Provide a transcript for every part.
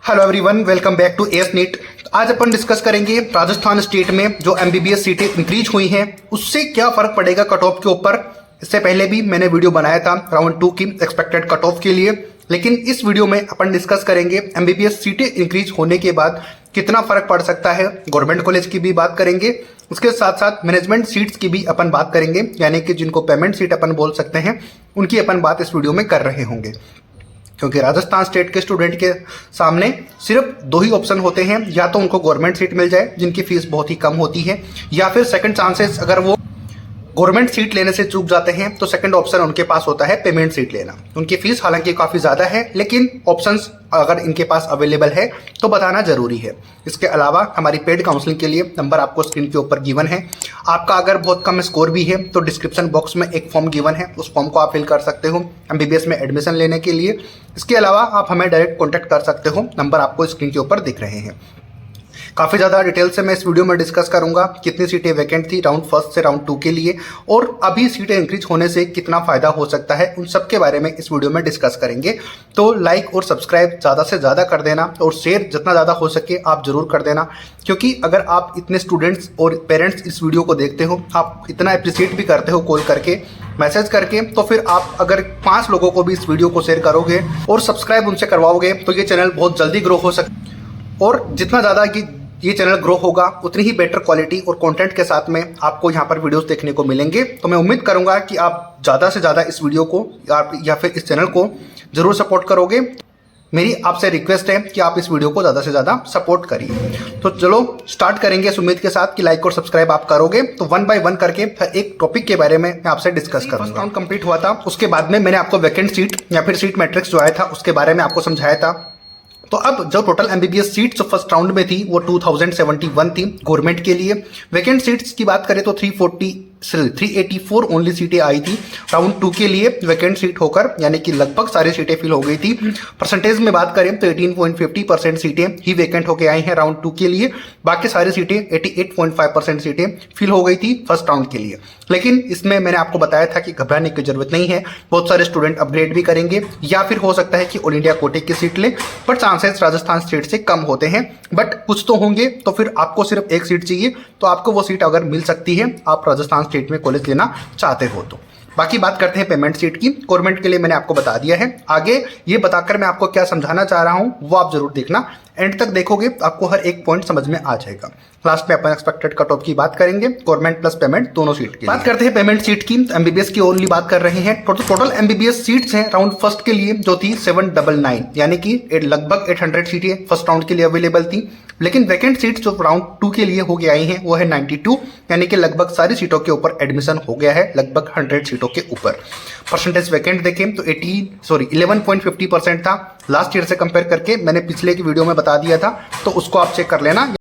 Hello everyone, welcome back to S NEET. आज अपन discuss करेंगे राजस्थान स्टेट में जो एमबीबीएस सीटें इंक्रीज हुई हैं उससे क्या फर्क पड़ेगा कट ऑफ के ऊपर। इससे पहले भी मैंने वीडियो बनाया था राउंड 2 की एक्सपेक्टेड कट ऑफ के लिए, लेकिन इस वीडियो में अपन डिस्कस करेंगे एमबीबीएस सीटें इंक्रीज होने के बाद कितना फर्क पड़ सकता है। गवर्नमेंट कॉलेज की भी बात करेंगे, उसके साथ साथ मैनेजमेंट सीट्स की भी अपन बात करेंगे, यानी कि जिनको पेमेंट सीट अपन बोल सकते हैं उनकी अपन बात इस वीडियो में कर रहे होंगे। क्योंकि राजस्थान स्टेट के स्टूडेंट के सामने सिर्फ दो ही ऑप्शन होते हैं, या तो उनको गवर्नमेंट सीट मिल जाए जिनकी फीस बहुत ही कम होती है, या फिर सेकंड चांसेस अगर वो गवर्नमेंट सीट लेने से चूक जाते हैं तो सेकंड ऑप्शन उनके पास होता है पेमेंट सीट लेना। उनकी फीस हालांकि काफ़ी ज़्यादा है, लेकिन ऑप्शंस अगर इनके पास अवेलेबल है तो बताना जरूरी है। इसके अलावा हमारी पेड काउंसलिंग के लिए नंबर आपको स्क्रीन के ऊपर गिवन है। आपका अगर बहुत कम स्कोर भी है तो डिस्क्रिप्शन बॉक्स में एक फॉर्म गिवन है, उस फॉर्म को आप फिल कर सकते हो एमबीबीएस में एडमिशन लेने के लिए। इसके अलावा आप हमें डायरेक्ट कॉन्टैक्ट कर सकते हो, नंबर आपको स्क्रीन के ऊपर दिख रहे हैं। काफ़ी ज़्यादा डिटेल से मैं इस वीडियो में डिस्कस करूंगा कितनी सीटें वैकेंट थी राउंड 1 से राउंड 2 के लिए, और अभी सीटें इंक्रीज होने से कितना फ़ायदा हो सकता है, उन सब के बारे में इस वीडियो में डिस्कस करेंगे। तो लाइक और सब्सक्राइब ज़्यादा से ज़्यादा कर देना, और शेयर जितना ज़्यादा हो सके आप ज़रूर कर देना, क्योंकि अगर आप इतने स्टूडेंट्स और पेरेंट्स इस वीडियो को देखते हो, आप इतना अप्रिशिएट भी करते हो कॉल करके, मैसेज करके, तो फिर आप अगर 5 लोगों को भी इस वीडियो को शेयर करोगे और सब्सक्राइब उनसे करवाओगे तो ये चैनल बहुत जल्दी ग्रो हो सकता, और जितना ज़्यादा ये चैनल ग्रो होगा उतनी ही बेटर क्वालिटी और कंटेंट के साथ में आपको यहाँ पर वीडियोस देखने को मिलेंगे। तो मैं उम्मीद करूँगा कि आप ज़्यादा से ज़्यादा इस वीडियो को या फिर इस चैनल को ज़रूर सपोर्ट करोगे। मेरी आपसे रिक्वेस्ट है कि आप इस वीडियो को ज़्यादा से ज़्यादा सपोर्ट करिए। तो चलो स्टार्ट करेंगे इस उम्मीद के साथ कि लाइक और सब्सक्राइब आप करोगे, तो 1 बाय 1 करके हर एक टॉपिक के बारे में मैं आपसे डिस्कस करूँगा। फर्स्ट राउंड कंप्लीट हुआ था, उसके बाद में मैंने आपको वैकेंट सीट या फिर सीट मैट्रिक्स जो आया था उसके बारे में आपको समझाया था। तो अब जो total MBBS seats first round में थी वो 2071 थी गवर्नमेंट के लिए। वैकेंट सीट्स की बात करें तो 384 ओनली सीटें आई थी राउंड 2 के लिए वैकेंट सीट होकर, यानी कि लगभग सारी सीटें फिल हो गई थी। परसेंटेज में बात करें तो 18.50% सीटें ही वैकेंट होकर आई हैं राउंड 2 के लिए, बाकी सारी सीटें 88.5% सीटें फिल हो गई थी फर्स्ट राउंड के लिए। लेकिन इसमें मैंने आपको बताया था कि घबराने की जरूरत नहीं है, बहुत सारे स्टूडेंट अपग्रेड भी करेंगे, या फिर हो सकता है कि ऑल इंडिया कोटे की सीट ले, बट चांसेस राजस्थान स्टेट से कम होते हैं, बट कुछ तो होंगे। तो फिर आपको सिर्फ एक सीट चाहिए, तो आपको वो सीट अगर मिल सकती है, आप राजस्थान स्टेट में कॉलेज लेना चाहते हो तो। बाकी बात करते हैं पेमेंट सीट की। गवर्नमेंट के लिए मैंने आपको बता दिया है, आगे ये बताकर मैं आपको क्या समझाना चाह रहा हूं वो आप जरूर देखना, एंड तक देखोगे तो आपको हर एक पॉइंट समझ में आ जाएगा। लास्ट में अपन एक्सपेक्टेड कट ऑफ की बात करेंगे, गवर्नमेंट प्लस पेमेंट दोनों सीट की। बात करते हैं पेमेंट सीट की, एमबीबीएस की ओनली बात कर रहे हैं। टोटल एमबीबीएस सीट्स हैं राउंड फर्स्ट के लिए जो थी 799, यानी कि लगभग 800 सीटें फर्स्ट राउंड के लिए अवेलेबल थी। लेकिन वैकेंट सीट्स जो राउंड 2 के लिए हो गई आई हैं वो है 92, यानी कि लगभग सारी सीटों के ऊपर एडमिशन हो गया है, लगभग 100 सीटों के ऊपर। परसेंटेज वैकेंट देखें तो 11.50% था लास्ट ईयर से कंपेयर करके, मैंने पिछले की वीडियो में बता दिया था, तो उसको आप चेक कर लेना,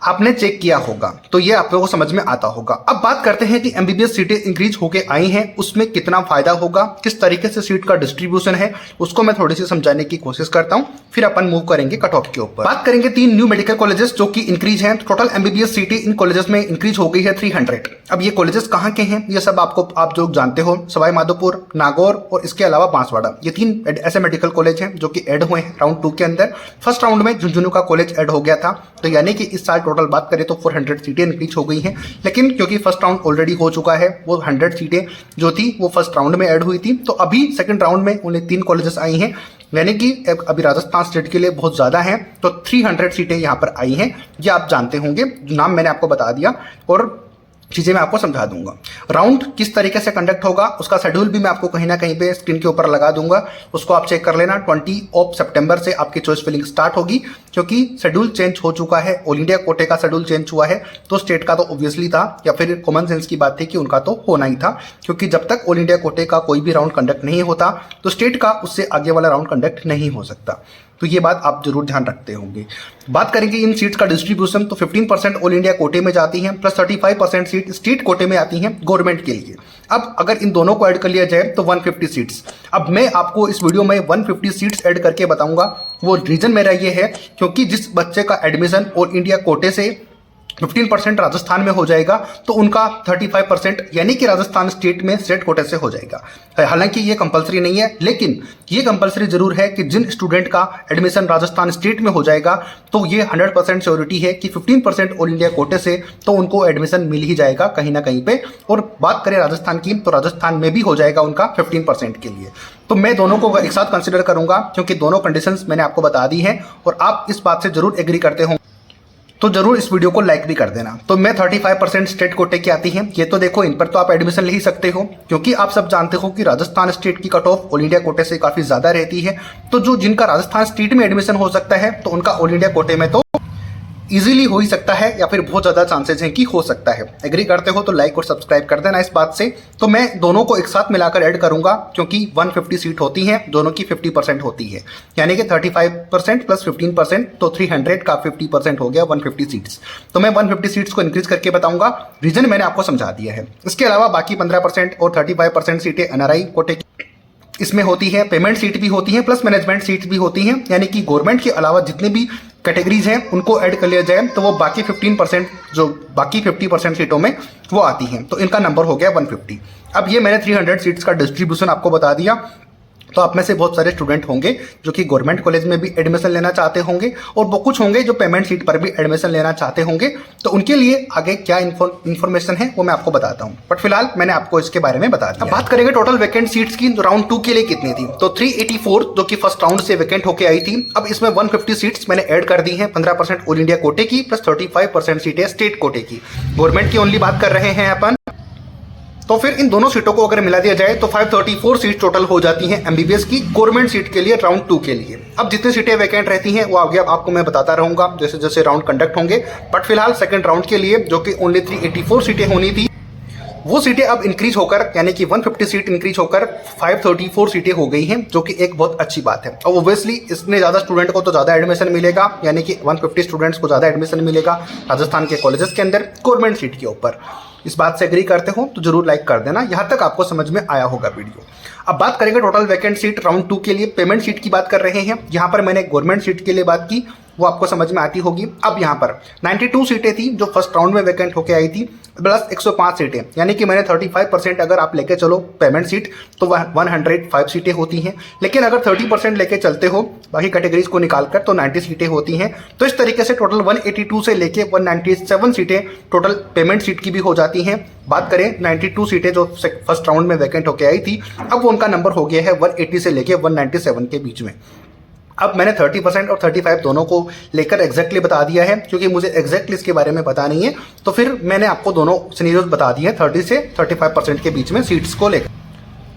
आपने चेक किया होगा तो ये आप लोगों को समझ में आता होगा। अब बात करते हैं कि एमबीबीएस सीटें इंक्रीज होके आई हैं उसमें कितना फायदा होगा, किस तरीके से सीट का डिस्ट्रीब्यूशन है, उसको मैं थोड़ी सी समझाने की कोशिश करता हूं, फिर अपन मूव करेंगे कट ऑफ के ऊपर। बात करेंगे 3 न्यू मेडिकल कॉलेजेस जो कि इंक्रीज हैं। टोटल एमबीबीएस सीटें इन कॉलेजेस में इंक्रीज हो गई है 300। अब ये कॉलेजेस कहाँ के हैं ये सब आप जो जानते हो, सवाई माधोपुर, नागौर और इसके अलावा बांसवाड़ा, ये 3 ऐसे मेडिकल कॉलेज हैं जो कि ऐड हुए हैं राउंड 2 के अंदर। फर्स्ट राउंड में झुंझुनू का कॉलेज ऐड हो गया था, तो यानी कि इस साल टोटल बात करें तो 400 सीटें इंक्रीज हो गई हैं। लेकिन क्योंकि फर्स्ट राउंड ऑलरेडी हो चुका है, वो 100 सीटें जो थी वो फर्स्ट राउंड में ऐड हुई थी, तो अभी सेकंड राउंड में उन्हें 3 कॉलेजेस आई हैं, यानी कि अभी राजस्थान स्टेट के लिए बहुत ज़्यादा हैं, तो 300 सीटें यहाँ पर आई हैं। ये आप जानते होंगे, नाम मैंने आपको बता दिया और चीज़ें मैं आपको समझा दूंगा। राउंड किस तरीके से कंडक्ट होगा उसका शेड्यूल भी मैं आपको कहीं ना कहीं पे स्क्रीन के ऊपर लगा दूंगा, उसको आप चेक कर लेना। 20 सितंबर से आपकी चॉइस फिलिंग स्टार्ट होगी, क्योंकि शेड्यूल चेंज हो चुका है, ऑल इंडिया कोटे का शेड्यूल चेंज हुआ है, तो स्टेट का तो ऑब्वियसली था, या फिर कॉमन सेंस की बात थी कि उनका तो होना ही था, क्योंकि जब तक ऑल इंडिया कोटे का कोई भी राउंड कंडक्ट नहीं होता तो स्टेट का उससे आगे वाला राउंड कंडक्ट नहीं हो सकता। तो ये बात आप जरूर ध्यान रखते होंगे। बात करेंगे इन सीट्स का डिस्ट्रीब्यूशन, तो 15% ऑल इंडिया कोटे में जाती हैं, प्लस 35% सीट स्टेट कोटे में आती हैं गवर्नमेंट के लिए। अब अगर इन दोनों को ऐड कर लिया जाए तो 150 सीट्स। अब मैं आपको इस वीडियो में 150 सीट्स ऐड करके बताऊंगा, वो रीजन मेरा ये है क्योंकि जिस बच्चे का एडमिशन ऑल इंडिया कोटे से 15% राजस्थान में हो जाएगा तो उनका 35% यानी कि राजस्थान स्टेट में स्टेट कोटे से हो जाएगा। हालांकि ये कंपलसरी नहीं है, लेकिन ये कंपलसरी जरूर है कि जिन स्टूडेंट का एडमिशन राजस्थान स्टेट में हो जाएगा तो ये 100% श्योरिटी है कि 15% ऑल इंडिया कोटे से तो उनको एडमिशन मिल ही जाएगा कहीं ना कहीं पे। और बात करें राजस्थान की तो राजस्थान में भी हो जाएगा उनका 15% के लिए। तो मैं दोनों को एक साथ कंसिडर करूंगा क्योंकि दोनों कंडीशंस मैंने आपको बता दी हैं और आप इस बात से जरूर एग्री करते हो तो जरूर इस वीडियो को लाइक भी कर देना। तो मैं 35% स्टेट कोटे की आती है, ये तो देखो इन पर तो आप एडमिशन ले ही सकते हो क्योंकि आप सब जानते हो कि राजस्थान स्टेट की कट ऑफ ऑल इंडिया कोटे से काफी ज्यादा रहती है। तो जो जिनका राजस्थान स्टेट में एडमिशन हो सकता है तो उनका ऑल इंडिया कोटे में तो इजीली हो ही सकता है या फिर बहुत ज्यादा चांसेस हैं कि हो सकता है। एग्री करते हो तो लाइक और सब्सक्राइब कर देना इस बात से। तो मैं दोनों को एक साथ मिलाकर ऐड करूंगा क्योंकि 150 सीट होती हैं, दोनों की 50% होती है, यानी कि 35% प्लस 15% तो 300 का 50% हो गया 150 सीट्स। तो मैं 150 सीट्स को इंक्रीज करके बताऊंगा, रीजन मैंने आपको समझा दिया है। इसके अलावा बाकी 15% और 35% सीटें एनआरआई कोटे की इसमें होती है, पेमेंट सीट भी होती है, प्लस मैनेजमेंट सीट भी होती हैं, यानी कि गवर्नमेंट के अलावा जितने भी कैटेगरीज हैं उनको ऐड कर लिया जाए तो वो बाकी 15% जो बाकी 50% सीटों में वो आती हैं। तो इनका नंबर हो गया 150। अब ये मैंने 300 सीट्स का डिस्ट्रीब्यूशन आपको बता दिया। तो आप में से बहुत सारे स्टूडेंट होंगे जो कि गवर्नमेंट कॉलेज में भी एडमिशन लेना चाहते होंगे और वो कुछ होंगे जो पेमेंट सीट पर भी एडमिशन लेना चाहते होंगे। तो उनके लिए आगे क्या इन्फॉर्मेशन है वो मैं आपको बताता हूँ, बट फिलहाल मैंने आपको इसके बारे में बता दिया। अब बात करेंगे टोटल वैकेंट सीट्स की, तो राउंड 2 के लिए कितनी थी। तो 384 जो कि फर्स्ट राउंड से वैकेंट होकर आई थी। अब इसमें 150 सीट्स मैंने ऐड कर दी हैं, 15% ऑल इंडिया कोटे की प्लस 35% सीटें स्टेट कोटे की। गवर्नमेंट की ओनली बात कर रहे हैं अपन। तो फिर इन दोनों सीटों को अगर मिला दिया जाए तो 534 सीट टोटल हो जाती हैं एमबीबीएस की गवर्नमेंट सीट के लिए राउंड 2 के लिए। अब जितनी सीटें वैकेंट रहती हैं वो आगे आपको मैं बताता रहूंगा जैसे जैसे राउंड कंडक्ट होंगे। बट फिलहाल सेकंड राउंड के लिए जो कि ओनली 384 सीटें होनी थी वो सीटें अब इंक्रीज होकर यानी कि 150 सीट इंक्रीज होकर 534 सीटें हो गई हैं, जो कि एक बहुत अच्छी बात है। और ऑब्वियसली इसमें ज़्यादा स्टूडेंट को तो ज़्यादा एडमिशन मिलेगा, यानी कि 150 स्टूडेंट्स को ज़्यादा एडमिशन मिलेगा राजस्थान के कॉलेजेस के अंदर गवर्नमेंट सीट के ऊपर। इस बात से एग्री करते हो तो जरूर लाइक कर देना, यहाँ तक आपको समझ में आया होगा वीडियो। अब बात करेंगे टोटल वैकेंट सीट राउंड 2 के लिए, पेमेंट सीट की बात कर रहे हैं। यहाँ पर मैंने गवर्नमेंट सीट के लिए बात की, वो आपको समझ में आती होगी। अब यहाँ पर 92 सीटें थी जो फर्स्ट राउंड में वैकेंट होके आई थी, प्लस 105 सीटें, यानी कि मैंने 35% अगर आप लेके चलो पेमेंट सीट तो 105 सीटें होती हैं। लेकिन अगर 30% लेके चलते हो बाकी कैटेगरीज को निकालकर तो 90 सीटें होती हैं। तो इस तरीके से टोटल 182 से लेके 197 सीटें टोटल पेमेंट सीट की भी हो जाती हैं। बात करें 92 सीटें जो फर्स्ट राउंड में वैकेंट होके आई थी, अब उनका नंबर हो गया है 180 से लेके 197 के बीच में। अब मैंने 30% और 35 दोनों को लेकर एग्जैक्टली बता दिया है क्योंकि मुझे एग्जैक्टली इसके बारे में पता नहीं है। तो फिर मैंने आपको दोनों सिनेरियोज बता दिए हैं 30 से 35% के बीच में सीट्स को लेकर।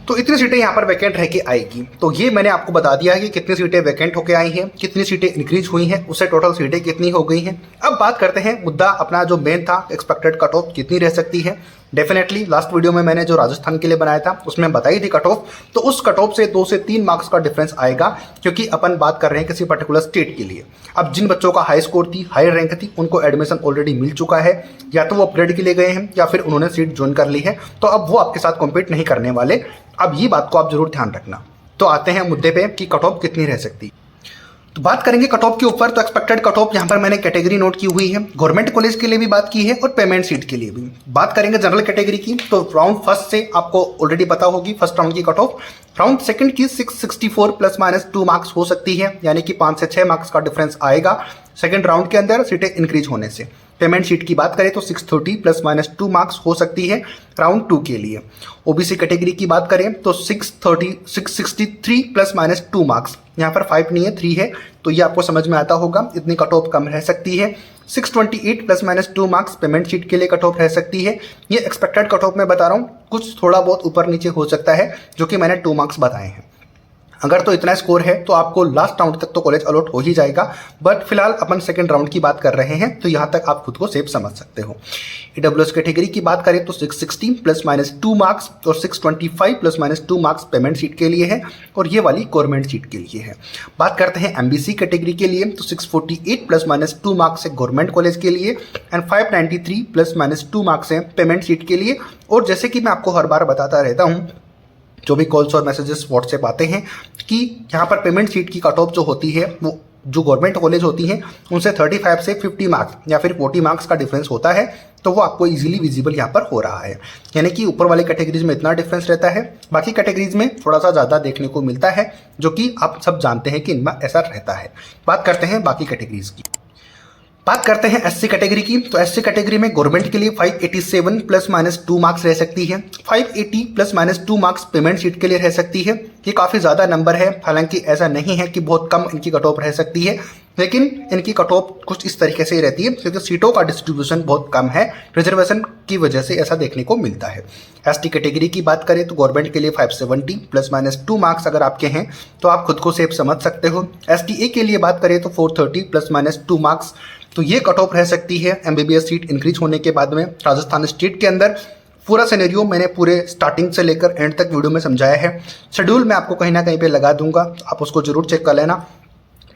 तो इतनी सीटें यहाँ पर वैकेंट रह के आएगी। तो ये मैंने आपको बता दिया है कि कितनी सीटें वैकेंट होकर आई हैं, कितनी सीटें इंक्रीज हुई हैं, उससे टोटल सीटें कितनी हो गई हैं। अब बात करते हैं मुद्दा अपना जो मेन था, एक्सपेक्टेड कट ऑफ कितनी रह सकती है। डेफिनेटली लास्ट वीडियो में मैंने जो राजस्थान के लिए बनाया था उसमें बताई थी कट ऑफ, तो उस कट ऑफ से 2 से 3 मार्क्स का डिफरेंस आएगा क्योंकि अपन बात कर रहे हैं किसी पर्टिकुलर स्टेट के लिए। अब जिन बच्चों का हाई स्कोर थी, हाई रैंक थी, उनको एडमिशन ऑलरेडी मिल चुका है, या तो वो अपग्रेड के लिए गए हैं या फिर उन्होंने सीट ज्वाइन कर ली है, तो अब वो आपके साथ कॉम्पीट नहीं करने वाले। अब ये बात को आप जरूर ध्यान रखना। तो आते हैं मुद्दे पे कि कट ऑफ कितनी रह सकती। तो बात करेंगे कट ऑफ के ऊपर, तो एक्सपेक्टेड कट ऑफ यहाँ पर मैंने कैटेगरी नोट की हुई है, गवर्नमेंट कॉलेज के लिए भी बात की है और पेमेंट सीट के लिए भी। बात करेंगे जनरल कैटेगरी की, तो राउंड फर्स्ट से आपको ऑलरेडी पता होगी फर्स्ट राउंड की कट ऑफ। राउंड सेकंड की 664 प्लस माइनस 2 मार्क्स हो सकती है, यानी कि 5 से 6 मार्क्स का डिफरेंस आएगा सेकंड राउंड के अंदर सीटें इंक्रीज होने से। पेमेंट शीट की बात करें तो 630 प्लस माइनस 2 मार्क्स हो सकती है राउंड 2 के लिए। ओबीसी कैटेगरी की बात करें तो 663 प्लस माइनस 2 मार्क्स, यहाँ पर 5 नहीं है 3 है, तो ये आपको समझ में आता होगा, इतनी कट ऑफ कम रह सकती है। 628 plus minus 2 marks payment sheet के लिए कट ऑफ रह सकती है। ये एक्सपेक्टेड कट ऑफ में बता रहा हूँ, कुछ थोड़ा बहुत ऊपर नीचे हो सकता है, जो कि मैंने 2 मार्क्स बताए हैं। अगर तो इतना स्कोर है तो आपको लास्ट राउंड तक तो कॉलेज अलॉट हो ही जाएगा, बट फिलहाल अपन सेकंड राउंड की बात कर रहे हैं, तो यहाँ तक आप खुद को सेफ समझ सकते हो। ईडब्ल्यूएस कैटेगरी की बात करें तो 616 प्लस माइनस 2 मार्क्स और 625 plus minus 2 marks payment seat के लिए है, और ये वाली गवर्नमेंट सीट के लिए है। बात करते हैं एमबीसी कैटेगरी के लिए, तो 648 प्लस माइनस 2 मार्क्स है गवर्नमेंट कॉलेज के लिए, एंड 593 प्लस माइनस 2 मार्क्स है पेमेंट सीट के लिए। और जैसे कि मैं आपको हर बार बताता रहता हूँ, जो भी कॉल्स और मैसेजेस व्हाट्सएप आते हैं, कि यहाँ पर पेमेंट सीट की कट ऑफ जो होती है वो जो गवर्नमेंट कॉलेज होती हैं उनसे 35 से 50 मार्क्स या फिर 40 मार्क्स का डिफरेंस होता है, तो वो आपको इजीली विजिबल यहाँ पर हो रहा है। यानी कि ऊपर वाले कैटेगरीज में इतना डिफरेंस रहता है, बाकी कैटेगरीज में थोड़ा सा ज़्यादा देखने को मिलता है, जो कि आप सब जानते हैं कि इनमें ऐसा रहता है। बात करते हैं बाकी कैटेगरीज की। बात करते हैं एससी कैटेगरी की। तो एससी कैटेगरी में गवर्नमेंट के लिए 587 प्लस माइनस 2 मार्क्स रह सकती है। 580 plus minus 2 marks payment seat के लिए रह सकती है। ये काफ़ी ज़्यादा नंबर है, हालांकि ऐसा नहीं है कि बहुत कम इनकी कट ऑफ रह सकती है, लेकिन इनकी कट ऑफ कुछ इस तरीके से ही रहती है क्योंकि सीटों का डिस्ट्रीब्यूशन बहुत कम है, रिजर्वेशन की वजह से ऐसा देखने को मिलता है। एसटी कैटेगरी की बात करें तो गवर्नमेंट के लिए 570 प्लस माइनस 2 मार्क्स अगर आपके हैं तो आप खुद को सेफ समझ सकते हो। एसटीए के लिए बात करें तो 430 प्लस माइनस 2 मार्क्स, तो ये कट ऑफ रह सकती है एमबीबीएस सीट इंक्रीज होने के बाद में। राजस्थान स्टेट के अंदर पूरा सिनेरियो मैंने पूरे स्टार्टिंग से लेकर एंड तक वीडियो में समझाया है। शेड्यूल मैं आपको कहीं ना कहीं पे लगा दूंगा, आप उसको जरूर चेक कर लेना।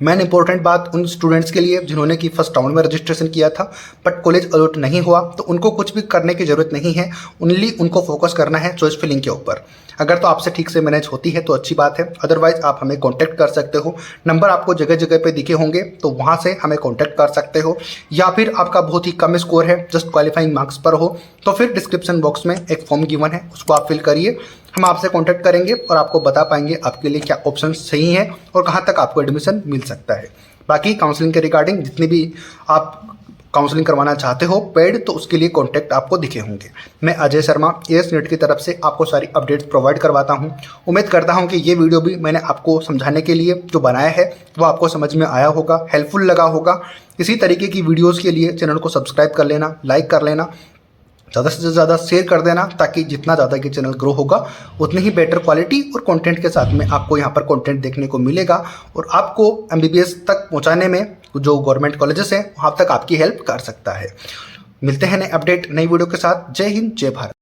मेन इंपॉर्टेंट बात उन स्टूडेंट्स के लिए जिन्होंने कि फर्स्ट राउंड में रजिस्ट्रेशन किया था बट कॉलेज अलॉट नहीं हुआ, तो उनको कुछ भी करने की ज़रूरत नहीं है, ओनली उनको फोकस करना है चॉइस फिलिंग के ऊपर। अगर तो आपसे ठीक से मैनेज होती है तो अच्छी बात है, अदरवाइज आप हमें कांटेक्ट कर सकते हो। नंबर आपको जगह जगह पे दिखे होंगे, तो वहाँ से हमें कांटेक्ट कर सकते हो। या फिर आपका बहुत ही कम स्कोर है, जस्ट क्वालिफाइंग मार्क्स पर हो, तो फिर डिस्क्रिप्शन बॉक्स में एक फॉर्म गिवन है, उसको आप फिल करिए। हम आपसे कांटेक्ट करेंगे और आपको बता पाएंगे आपके लिए क्या ऑप्शन सही हैं और कहाँ तक आपको एडमिशन मिल सकता है। बाकी काउंसलिंग के रिगार्डिंग जितनी भी आप काउंसलिंग करवाना चाहते हो पेड, तो उसके लिए कॉन्टैक्ट आपको दिखे होंगे। मैं अजय शर्मा एएस नेट की तरफ से आपको सारी अपडेट्स प्रोवाइड करवाता हूं। उम्मीद करता हूं कि ये वीडियो भी मैंने आपको समझाने के लिए जो बनाया है वो आपको समझ में आया होगा, हेल्पफुल लगा होगा। इसी तरीके की वीडियोज़ के लिए चैनल को सब्सक्राइब कर लेना, लाइक कर लेना, ज़्यादा से ज़्यादा शेयर कर देना, ताकि जितना ज़्यादा ये चैनल ग्रो होगा उतनी ही बेटर क्वालिटी और कंटेंट के साथ में आपको यहाँ पर कंटेंट देखने को मिलेगा और आपको एमबीबीएस तक पहुँचाने में जो गवर्नमेंट कॉलेजेस हैं वहाँ तक आपकी हेल्प कर सकता है। मिलते हैं नए अपडेट नई वीडियो के साथ। जय हिंद, जय भारत।